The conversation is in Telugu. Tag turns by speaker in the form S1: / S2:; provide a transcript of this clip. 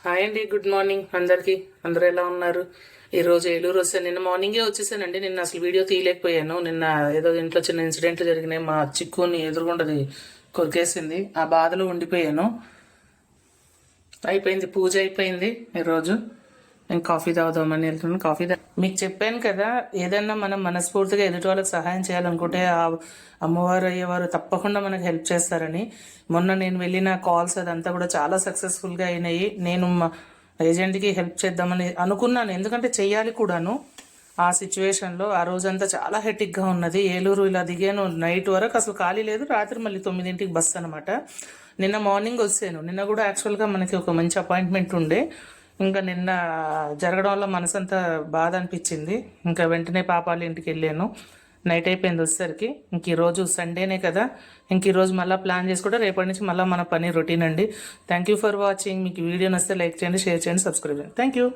S1: హాయ్ అండి, గుడ్ మార్నింగ్ అందరికీ. అందరూ ఎలా ఉన్నారు? ఈరోజు ఏలూరు వస్తాను. నిన్న మార్నింగే వచ్చేసానండి. నిన్న అసలు వీడియో తీయలేకపోయాను. నిన్న ఏదో ఇంట్లో చిన్న ఇన్సిడెంట్లు జరిగినాయి. మా చిక్కుని ఎదురుగుండది కొరికేసింది. ఆ బాధలో ఉండిపోయాను. అయిపోయింది, పూజ అయిపోయింది ఈరోజు. నేను కాఫీ తాగుదామని వెళ్తున్నాను. మీకు చెప్పాను కదా, ఏదన్నా మనం మనస్ఫూర్తిగా ఎదుటి వాళ్ళకి సహాయం చేయాలనుకుంటే ఆ అమ్మవారు అయ్యేవారు తప్పకుండా మనకు హెల్ప్ చేస్తారని. మొన్న నేను వెళ్ళిన కాల్స్ అదంతా కూడా చాలా సక్సెస్ఫుల్గా అయినాయి. నేను మా ఏజెంట్కి హెల్ప్ చేద్దామని అనుకున్నాను, ఎందుకంటే చెయ్యాలి కూడాను. ఆ సిచ్యువేషన్లో ఆ రోజంతా చాలా హెటిక్గా ఉన్నది. ఏలూరు ఇలా దిగాను, నైట్ వరకు అసలు ఖాళీ లేదు. రాత్రి మళ్ళీ 9ంటికి బస్సు అనమాట. నిన్న మార్నింగ్ వచ్చాను. నిన్న కూడా యాక్చువల్గా మనకి ఒక మంచి అపాయింట్మెంట్ ఉండే. ఇంకా నిన్న జరగడం వల్ల మనసంతా బాధ అనిపించింది. ఇంకా వెంటనే పాపాల ఇంటికి వెళ్ళాను. నైట్ అయిపోయింది వచ్చేసరికి. ఇంక ఈరోజు సండేనే కదా, ఇంక ఈరోజు మళ్ళీ ప్లాన్ చేసుకుంటే రేపటి నుంచి మళ్ళీ మన పని రొటీన్ అండి. Thank you for watching. మీకు వీడియో నచ్చితే లైక్ చేయండి, షేర్ చేయండి, సబ్స్క్రైబ్ చేయండి. Thank you.